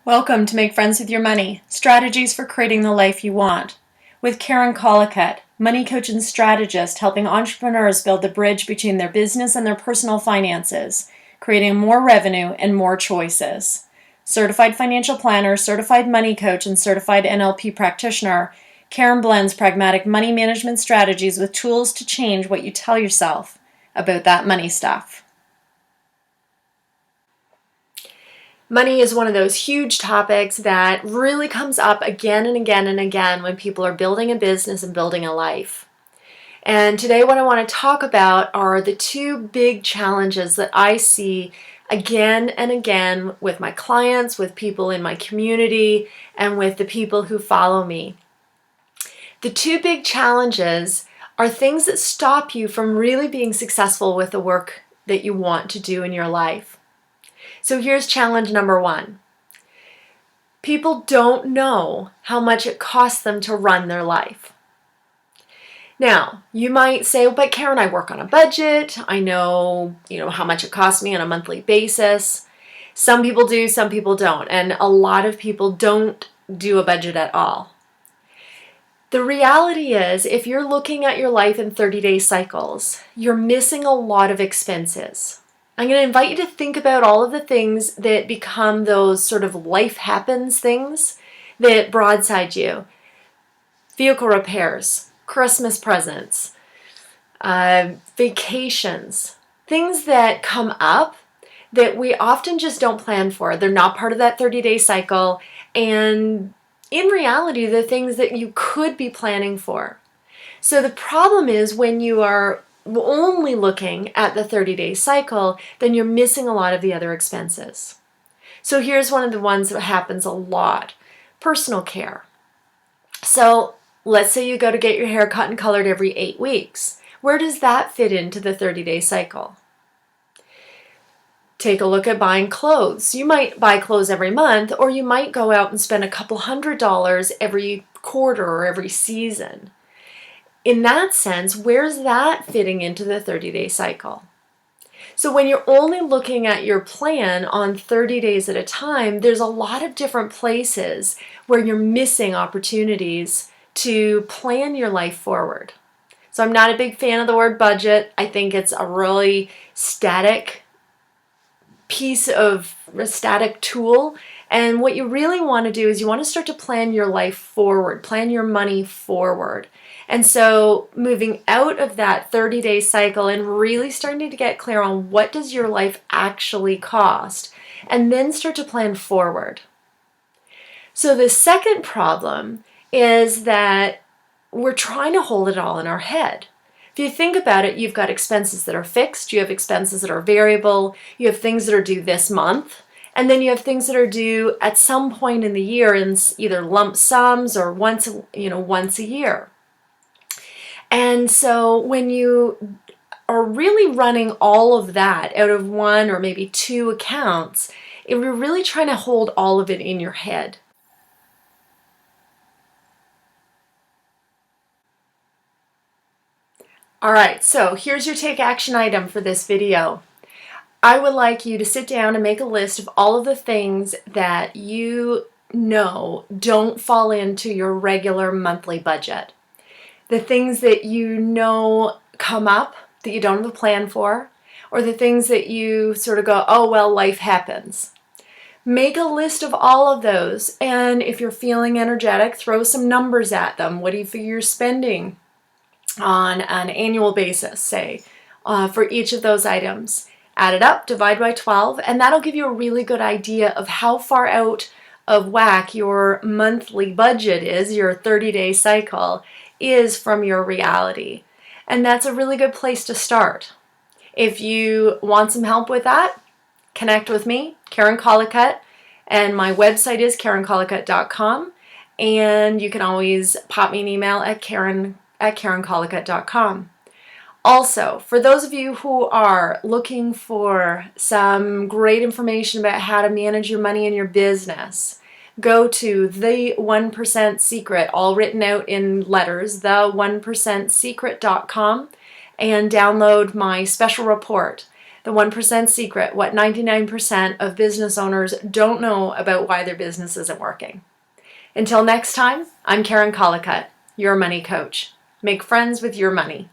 Welcome to Make Friends with Your Money, Strategies for Creating the Life You Want, with Karen Collicutt, money coach and strategist helping entrepreneurs build the bridge between their business and their personal finances, creating more revenue and more choices. Certified financial planner, certified money coach, and certified NLP practitioner, Karen blends pragmatic money management strategies with tools to change what you tell yourself about that money stuff. Money is one of those huge topics that really comes up again and again and again when people are building a business and building a life. And today what I want to talk about are the two big challenges that I see again and again with my clients, with people in my community, and with the people who follow me. The two big challenges are things that stop you from really being successful with the work that you want to do in your life. So here's challenge number one. People don't know how much it costs them to run their life. Now, you might say, but Karen, I work on a budget. I know, how much it costs me on a monthly basis. Some people do, some people don't. And a lot of people don't do a budget at all. The reality is, if you're looking at your life in 30-day cycles, you're missing a lot of expenses. I'm going to invite you to think about all of the things that become those sort of life happens things that broadside you. Vehicle repairs, Christmas presents, vacations, things that come up that we often just don't plan for. They're not part of that 30-day cycle, and in reality, they're things that you could be planning for. So the problem is when you are only looking at the 30-day cycle, then you're missing a lot of the other expenses. So here's one of the ones that happens a lot. Personal care. So let's say you go to get your hair cut and colored every 8 weeks. Where does that fit into the 30-day cycle? Take a look at buying clothes. You might buy clothes every month, or you might go out and spend a couple $100s every quarter or every season. In that sense, where's that fitting into the 30-day cycle? So when you're only looking at your plan on 30 days at a time, there's a lot of different places where you're missing opportunities to plan your life forward. So I'm not a big fan of the word budget. I think it's a really static tool. And what you really want to do is you want to start to plan your life forward, plan your money forward. And so moving out of that 30-day cycle and really starting to get clear on what does your life actually cost, and then start to plan forward. So the second problem is that we're trying to hold it all in our head. If you think about it, you've got expenses that are fixed, you have expenses that are variable, you have things that are due this month, and then you have things that are due at some point in the year in either lump sums or once a year. And so when you are really running all of that out of one or maybe two accounts, you're really trying to hold all of it in your head. All right, so here's your take action item for this video. I would like you to sit down and make a list of all of the things that you know don't fall into your regular monthly budget. The things that you know come up that you don't have a plan for, or the things that you sort of go, oh, well, life happens. Make a list of all of those, and if you're feeling energetic, throw some numbers at them. What do you figure you're spending on an annual basis, say, for each of those items? Add it up, divide by 12, and that'll give you a really good idea of how far out of whack your monthly budget is, your 30-day cycle, is from your reality. And that's a really good place to start. If you want some help with that, connect with me, Karen Collicutt, and my website is karencollicutt.com, and you can always pop me an email at karen@karencollicutt.com. Also, for those of you who are looking for some great information about how to manage your money in your business, go to The 1% Secret, all written out in letters, the1percentsecret.com, and download my special report The 1% secret, what 99% of business owners don't know about why their business isn't working. Until next time, I'm Karen Collicutt, your money coach. Make friends with your money.